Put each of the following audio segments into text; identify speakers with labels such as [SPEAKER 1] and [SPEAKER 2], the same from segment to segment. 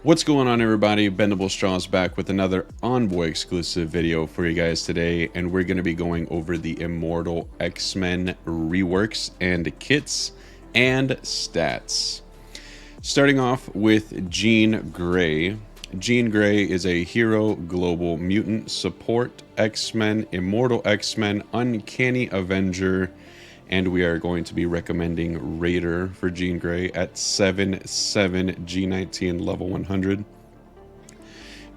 [SPEAKER 1] What's going on, everybody? Bendable Straws back with another Envoy exclusive video for you guys today, and we're going to be going over the Immortal X-Men reworks and kits and stats. Starting off with Jean Grey. Jean Grey is a hero, global mutant, support, X-Men, Immortal X-Men, Uncanny Avenger, and we are going to be recommending Raider for Jean Grey at 7/7 G19 level 100.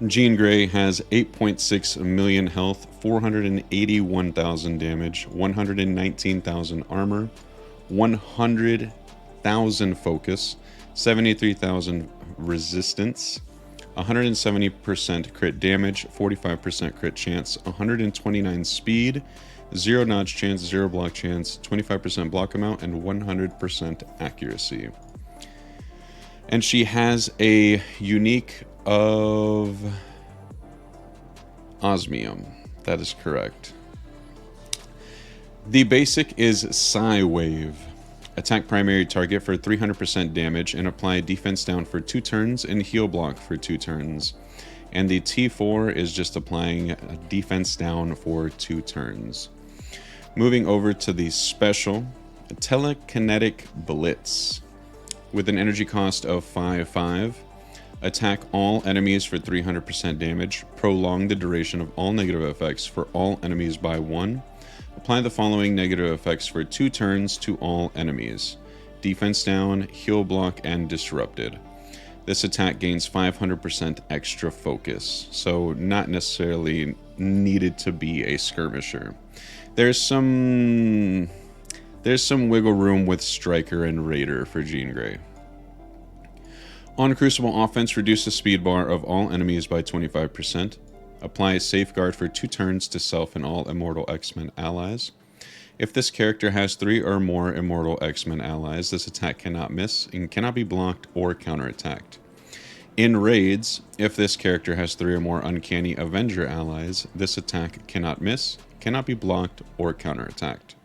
[SPEAKER 1] Jean Grey has 8.6 million health, 481,000 damage, 119,000 armor, 100,000 focus, 73,000 resistance, 170% crit damage, 45% crit chance, 129 speed, 0 dodge chance, 0 block chance, 25% block amount, and 100% accuracy. And she has a unique of Osmium. That is correct. The basic is Psy Wave. Attack primary target for 300% damage and apply defense down for 2 turns and heal block for 2 turns. And the T4 is just applying defense down for 2 turns. Moving over to the special, Telekinetic Blitz. With an energy cost of 5/5, attack all enemies for 300% damage, prolong the duration of all negative effects for all enemies by 1, apply the following negative effects for 2 turns to all enemies: defense down, heal block, and disrupted. This attack gains 500% extra focus, so not necessarily needed to be a skirmisher. There's some wiggle room with Striker and Raider for Jean Grey. On Crucible offense, reduce the speed bar of all enemies by 25%. Apply Safeguard for 2 turns to self and all Immortal X-Men allies. If this character has 3 or more Immortal X-Men allies, this attack cannot miss and cannot be blocked or counterattacked. In raids, if this character has 3 or more Uncanny Avenger allies, this attack cannot miss, cannot be blocked or counterattacked.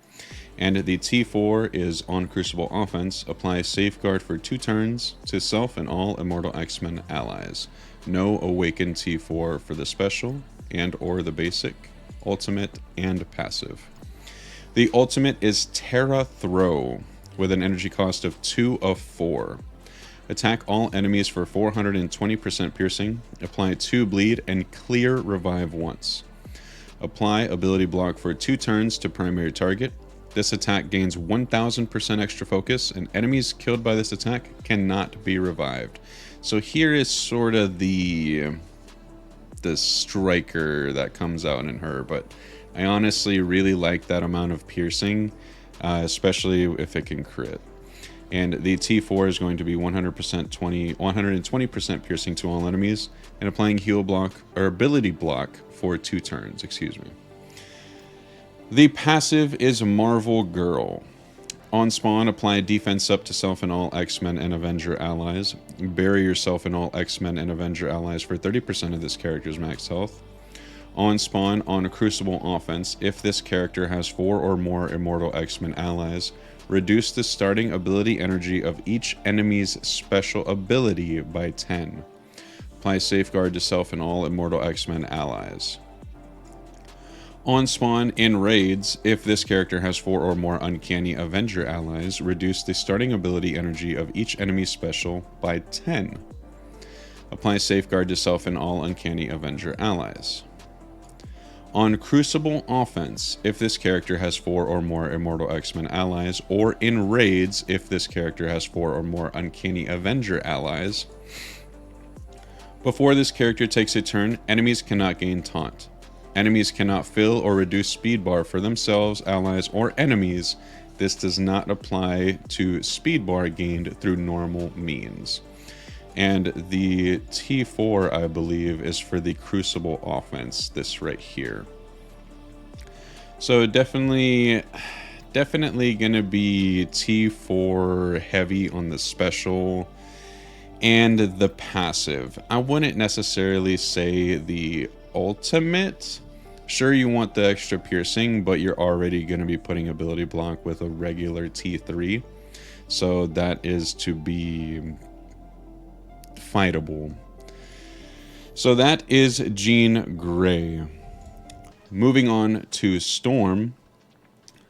[SPEAKER 1] And the T4 is on Crucible offense, apply Safeguard for 2 turns to self and all Immortal X-Men allies. No Awakened T4 for the special and or the basic, ultimate, and passive. The ultimate is Terra Throw with an energy cost of 2/4. Attack all enemies for 420% piercing, apply 2 bleed, and clear revive once. Apply ability block for 2 turns to primary target. This attack gains 1000% extra focus, and enemies killed by this attack cannot be revived. So here is sort of the striker that comes out in her, but I honestly really like that amount of piercing, especially if it can crit. And the T4 is going to be 120% piercing to all enemies, and applying heal block or ability block for 2 turns, excuse me. The passive is Marvel Girl. On spawn, apply defense up to self and all X-Men and Avenger allies. Bury yourself and all X-Men and Avenger allies for 30% of this character's max health. On spawn, on a Crucible offense, if this character has 4 or more Immortal X-Men allies, reduce the starting ability energy of each enemy's special ability by 10. Apply Safeguard to self and all Immortal X-Men allies. On spawn, in raids, if this character has 4 or more Uncanny Avenger allies, reduce the starting ability energy of each enemy's special by 10. Apply Safeguard to self and all Uncanny Avenger allies. On Crucible offense, if this character has 4 or more Immortal X-Men allies, or in raids, if this character has 4 or more Uncanny Avenger allies, before this character takes a turn, enemies cannot gain taunt. Enemies cannot fill or reduce speed bar for themselves, allies, or enemies. This does not apply to speed bar gained through normal means. And the T4, I believe, is for the Crucible offense, this right here. So definitely gonna be T4 heavy on the special and the passive. I wouldn't necessarily say the ultimate. Sure, you want the extra piercing, but you're already going to be putting ability block with a regular T3, so that is to be fightable So that is Jean Grey. Moving on to Storm.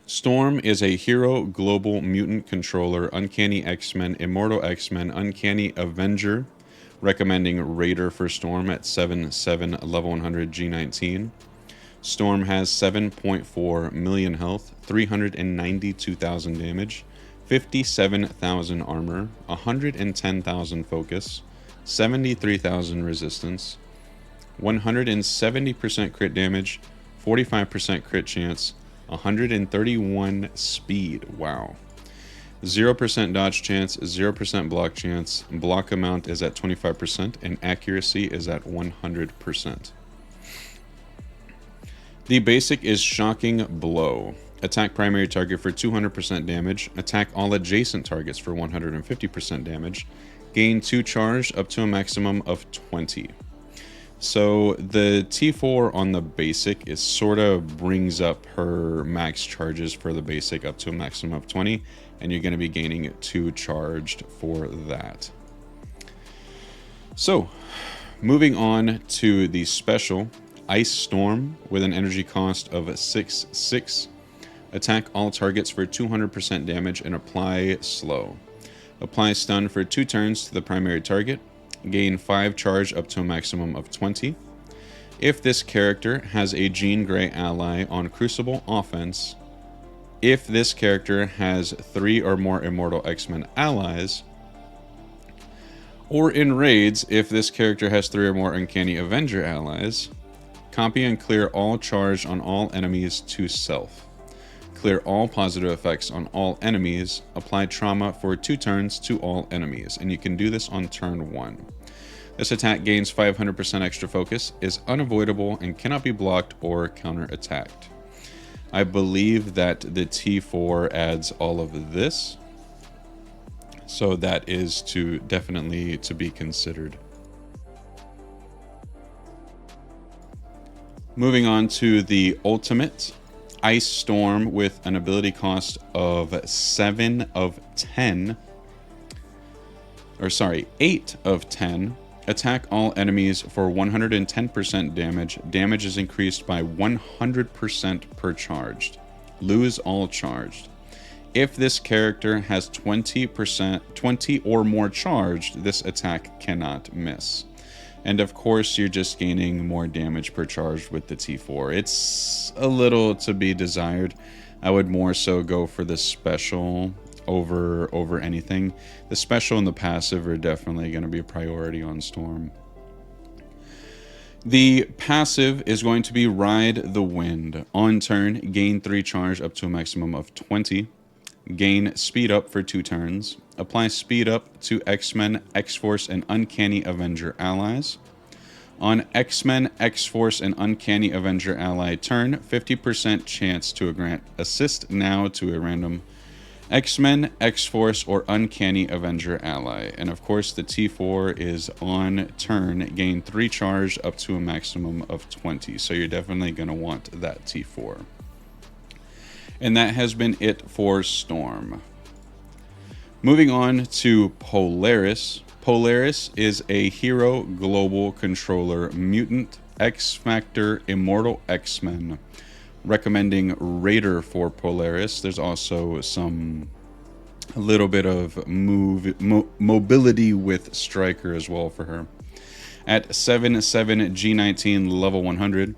[SPEAKER 1] Storm is a hero, global mutant controller, Uncanny X-Men, Immortal X-Men, Uncanny Avenger, recommending Raider for Storm at 7/7 level 100 G19. Storm has 7.4 million health, 392,000 damage, 57,000 armor, 110,000 focus, 73,000 resistance, 170% crit damage, 45% crit chance, 131 speed. Wow. 0% dodge chance, 0% block chance, block amount is at 25%, and accuracy is at 100%. The basic is Shocking Blow. Attack primary target for 200% damage, attack all adjacent targets for 150% damage, gain 2 charge up to a maximum of 20. So the T4 on the basic is sort of brings up her max charges for the basic up to a maximum of 20, and you're going to be gaining 2 charged for that. So moving on to the special, Ice Storm with an energy cost of 6/6. Attack all targets for 200% damage and apply slow. Apply stun for 2 turns to the primary target. Gain 5 charge up to a maximum of 20. If this character has a Jean Grey ally on Crucible offense, if this character has 3 or more Immortal X-Men allies, or in raids, if this character has 3 or more Uncanny Avenger allies, copy and clear all charge on all enemies to self. Clear all positive effects on all enemies. Apply trauma for 2 turns to all enemies, and you can do this on turn 1. This attack gains 500% extra focus, is unavoidable, and cannot be blocked or counter-attacked. I believe that the T4 adds all of this, so that is definitely to be considered. Moving on to the ultimate, Ice Storm with an ability cost of 8 of 10. Attack all enemies for 110% damage. Damage is increased by 100% per charged. Lose all charged. If this character has 20 or more charged, this attack cannot miss. And of course, you're just gaining more damage per charge with the T4. It's a little to be desired. I would more so go for the special over anything. The special and the passive are definitely going to be a priority on Storm. The passive is going to be Ride the Wind. On turn, gain 3 charge up to a maximum of 20. Gain speed up for 2 turns. Apply speed up to X-Men, X-Force, and Uncanny Avenger allies. On X-Men, X-Force, and Uncanny Avenger ally turn, 50% chance to grant assist now to a random X-Men, X-Force, or Uncanny Avenger ally. And of course, the T4 is on turn, gain 3 charge up to a maximum of 20. So you're definitely going to want that T4. And that has been it for Storm. Moving on to Polaris. Polaris is a hero, global controller, mutant, X-Factor, Immortal X-Men. Recommending Raider for Polaris. There's also a little bit of mobility with Striker as well for her. At 7/7 G19 level 100,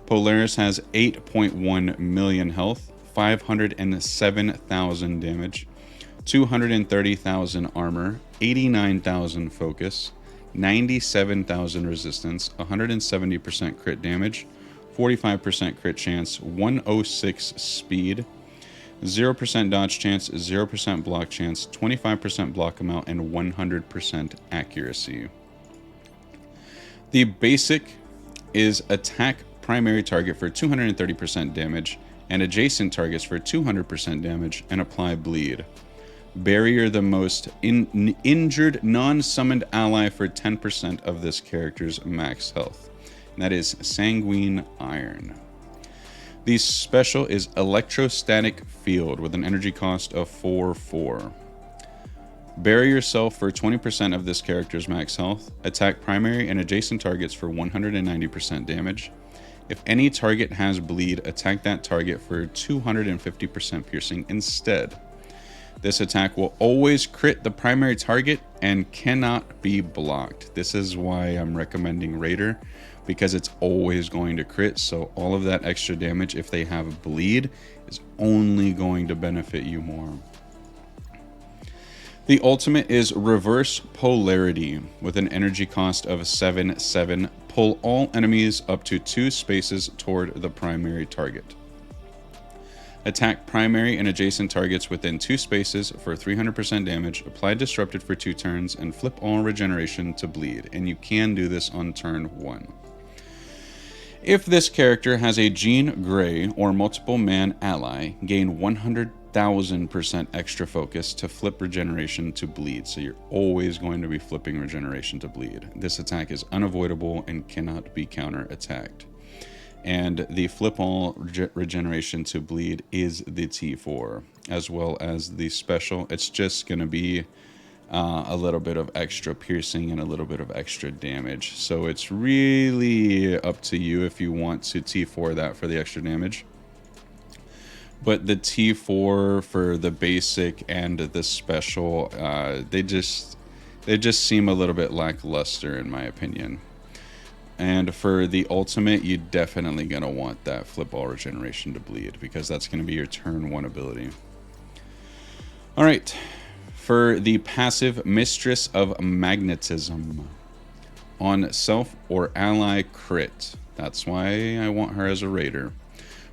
[SPEAKER 1] Polaris has 8.1 million health, 507,000 damage, 230,000 armor, 89,000 focus, 97,000 resistance, 170% crit damage, 45% crit chance, 106 speed, 0% dodge chance, 0% block chance, 25% block amount, and 100% accuracy. The basic is attack primary target for 230% damage and adjacent targets for 200% damage, and apply bleed. Barrier the most injured non-summoned ally for 10% of this character's max health. And that is Sanguine Iron. The special is Electrostatic Field with an energy cost of 4/4. Bury yourself for 20% of this character's max health. Attack primary and adjacent targets for 190% damage. If any target has bleed, attack that target for 250% piercing instead. This attack will always crit the primary target and cannot be blocked. This is why I'm recommending Raider, because it's always going to crit, so all of that extra damage, if they have bleed, is only going to benefit you more. The ultimate is Reverse Polarity with an energy cost of 7/7. Pull all enemies up to 2 spaces toward the primary target. Attack primary and adjacent targets within 2 spaces for 300% damage. Apply Disrupted for 2 turns and flip all regeneration to bleed. And you can do this on turn 1. If this character has a Jean Grey or multiple man ally, gain 100,000% extra focus to flip regeneration to bleed. So you're always going to be flipping regeneration to bleed. This attack is unavoidable and cannot be counter-attacked. And the flip all regeneration to bleed is the T4, as well as the special. It's just going to be a little bit of extra piercing and a little bit of extra damage. So it's really up to you if you want to T4 that for the extra damage. But the T4 for the basic and the special, they just seem a little bit lackluster in my opinion. And for the ultimate, you're definitely going to want that flip all regeneration to bleed, because that's going to be your turn 1 ability. Alright, for the passive Mistress of Magnetism. On self or ally crit. That's why I want her as a Raider.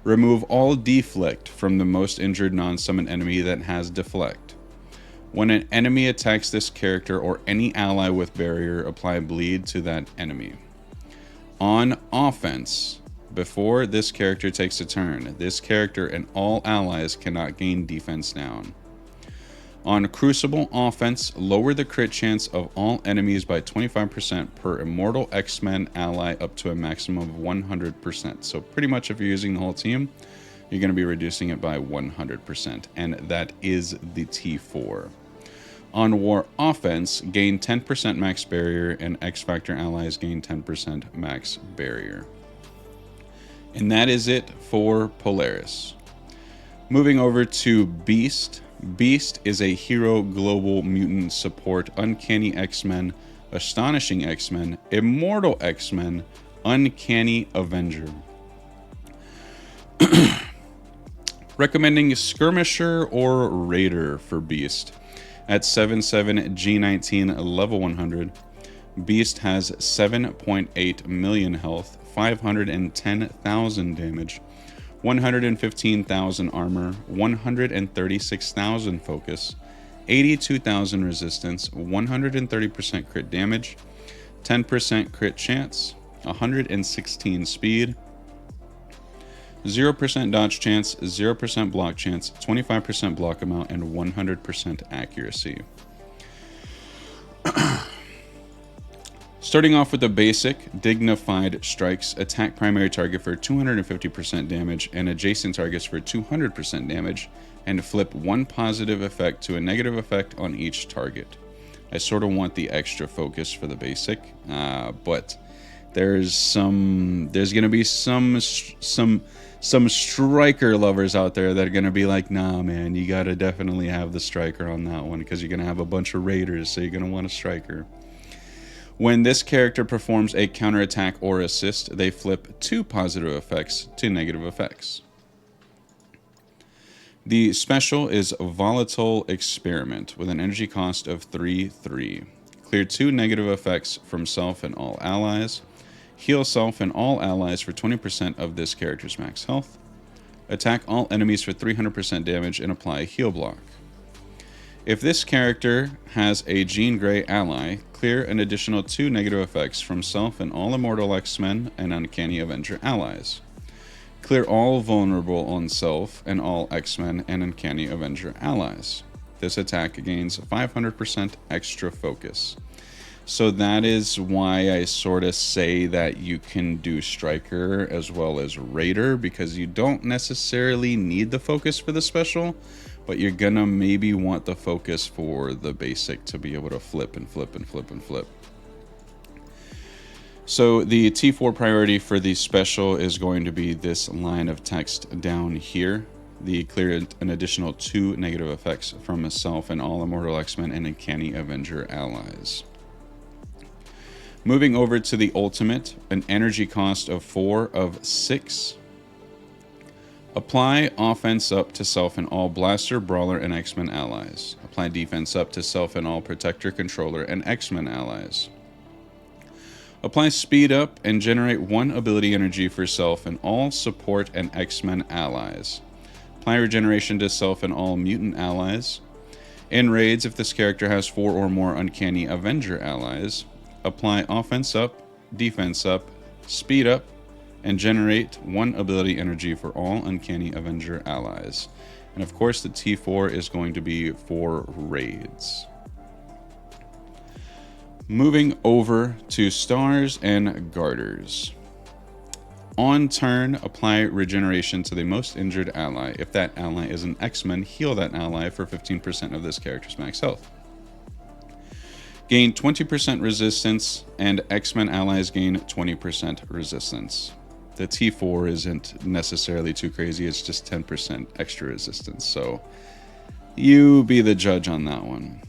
[SPEAKER 1] Remove all deflect from the most injured non-summon enemy that has deflect. When an enemy attacks this character or any ally with barrier, apply bleed to that enemy. On offense, before this character takes a turn, this character and all allies cannot gain defense down. On Crucible offense, lower the crit chance of all enemies by 25% per Immortal X-Men ally up to a maximum of 100%. So pretty much if you're using the whole team, you're going to be reducing it by 100%, and that is the T4. On War offense, gain 10% max barrier, and X-Factor allies gain 10% max barrier. And that is it for Polaris. Moving over to Beast. Beast is a hero global mutant support, Uncanny X-Men, Astonishing X-Men, Immortal X-Men, Uncanny Avenger. Recommending Skirmisher or Raider for Beast. At 7/7 G19 level 100, Beast has 7.8 million health, 510,000 damage, 115,000 armor, 136,000 focus, 82,000 resistance, 130% crit damage, 10% crit chance, 116 speed, 0% dodge chance, 0% block chance, 25% block amount, and 100% accuracy. Starting off with the basic, Dignified Strikes. Attack primary target for 250% damage and adjacent targets for 200% damage, and flip 1 positive effect to a negative effect on each target. I sort of want the extra focus for the basic, but there's going to be some striker lovers out there that are going to be like, nah man, you got to definitely have the striker on that one, because you're going to have a bunch of raiders, so you're going to want a striker. When this character performs a counterattack or assist, they flip 2 positive effects to negative effects. The special is Volatile Experiment with an energy cost of 3/3. Clear 2 negative effects from self and all allies. Heal self and all allies for 20% of this character's max health. Attack all enemies for 300% damage and apply a heal block. If this character has a Jean Grey ally, clear an additional 2 negative effects from self and all Immortal X-Men and Uncanny Avenger allies. Clear all vulnerable on self and all X-Men and Uncanny Avenger allies. This attack gains 500% extra focus. So that is why I sort of say that you can do Striker as well as Raider, because you don't necessarily need the focus for the special, but you're gonna maybe want the focus for the basic to be able to flip and flip and flip and flip. So the T4 priority for the special is going to be this line of text down here. The clear an additional 2 negative effects from myself and all Immortal X-Men and Uncanny Avenger allies. Moving over to the ultimate, an energy cost of 4 of 6. Apply offense up to self and all Blaster, Brawler, and X-Men allies. Apply defense up to self and all Protector, Controller, and X-Men allies. Apply speed up and generate 1 ability energy for self and all support and X-Men allies. Apply regeneration to self and all mutant allies. In raids, if this character has 4 or more Uncanny Avenger allies, apply offense up, defense up, speed up, and generate 1 ability energy for all Uncanny Avenger allies. And of course, the T4 is going to be for raids. Moving over to stars and garters. On turn, apply regeneration to the most injured ally. If that ally is an X-Men, heal that ally for 15% of this character's max health. Gain 20% resistance, and X-Men allies gain 20% resistance. The T4 isn't necessarily too crazy, it's just 10% extra resistance, so you be the judge on that one.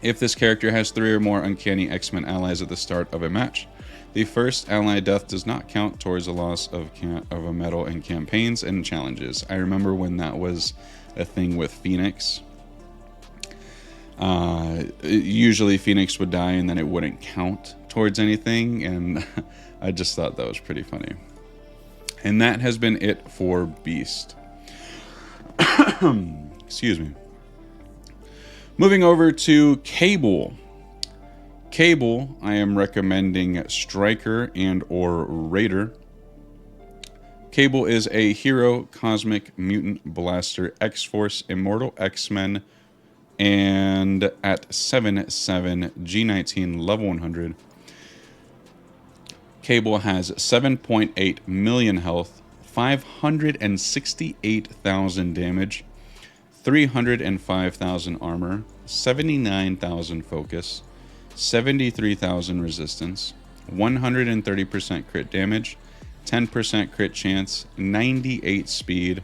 [SPEAKER 1] If this character has 3 or more Uncanny X-Men allies at the start of a match, the first ally death does not count towards the loss of a medal in campaigns and challenges. I remember when that was a thing with Phoenix. Usually Phoenix would die and then it wouldn't count towards anything, and I just thought that was pretty funny. And that has been it for Beast. Excuse me. Moving over to Cable. Cable, I am recommending Striker and or Raider. Cable is a hero, cosmic, mutant, blaster, X-Force, Immortal X-Men, and at 7/7 G19 level 100. Cable has 7.8 million health, 568,000 damage, 305,000 armor, 79,000 focus, 73,000 resistance, 130% crit damage, 10% crit chance, 98 speed,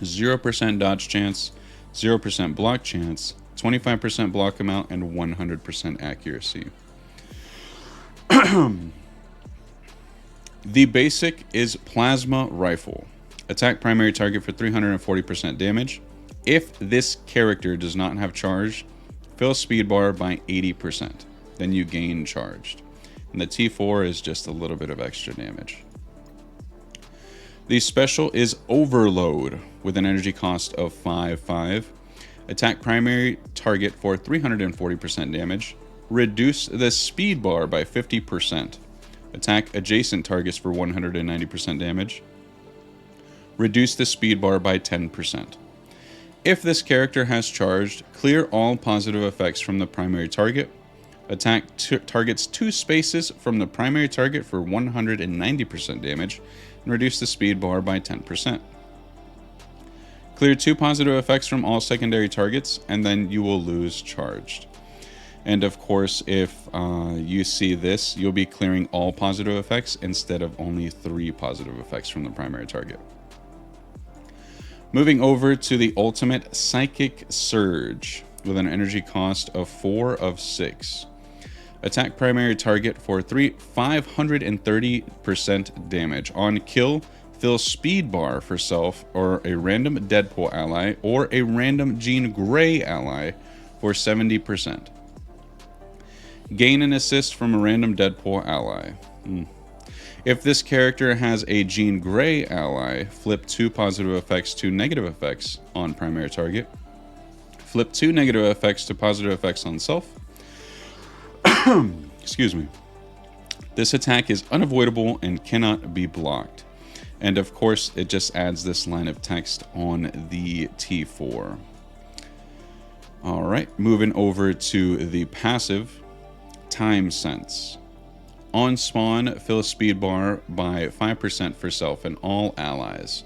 [SPEAKER 1] 0% dodge chance, 0% block chance, 25% block amount, and 100% accuracy. The basic is Plasma Rifle. Attack primary target for 340% damage. If this character does not have charge, fill speed bar by 80%. Then you gain charged. And the T4 is just a little bit of extra damage. The special is Overload with an energy cost of 5/5. Attack primary target for 340% damage. Reduce the speed bar by 50%. Attack adjacent targets for 190% damage. Reduce the speed bar by 10%. If this character has charged, clear all positive effects from the primary target. Attack targets 2 spaces from the primary target for 190% damage, and reduce the speed bar by 10%. Clear 2 positive effects from all secondary targets, and then you will lose charged. And of course, if you see this, you'll be clearing all positive effects instead of only 3 positive effects from the primary target. Moving over to the ultimate Psychic Surge with an energy cost of 4 of 6. Attack primary target for 530% damage. On kill, fill speed bar for self or a random Deadpool ally or a random Jean Grey ally for 70%. Gain an assist from a random Deadpool ally. If this character has a Jean Grey ally, flip 2 positive effects to negative effects on primary target. Flip 2 negative effects to positive effects on self. Excuse me. This attack is unavoidable and cannot be blocked. And of course, it just adds this line of text on the T4. All right, moving over to the passive, Time Sense. On spawn, fill speed bar by 5% for self and all allies.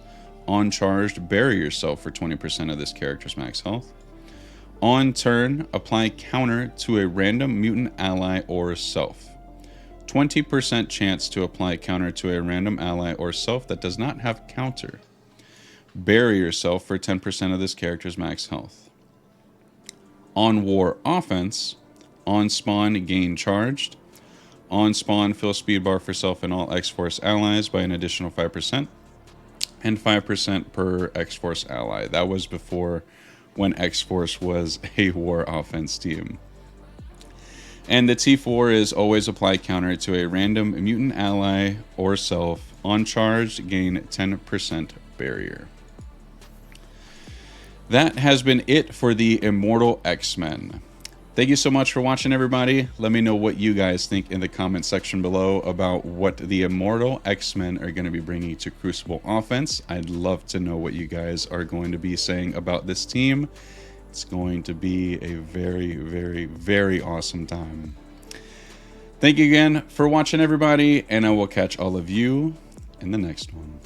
[SPEAKER 1] On charged, bury yourself for 20% of this character's max health. On turn, apply counter to a random mutant ally or self. 20% chance to apply counter to a random ally or self that does not have counter. Bury yourself for 10% of this character's max health. On war offense, on spawn, gain charged. On spawn, fill speed bar for self and all X-Force allies by an additional 5%. And 5% per X-Force ally. That was before when X-Force was a war offense team. And the T4 is always apply counter to a random mutant ally or self. On charge, gain 10% barrier. That has been it for the Immortal X-Men. Thank you so much for watching, everybody. Let me know what you guys think in the comment section below about what the Immortal X-Men are going to be bringing to Crucible Offense. I'd love to know what you guys are going to be saying about this team. It's going to be a very, very, very awesome time. Thank you again for watching, everybody, and I will catch all of you in the next one.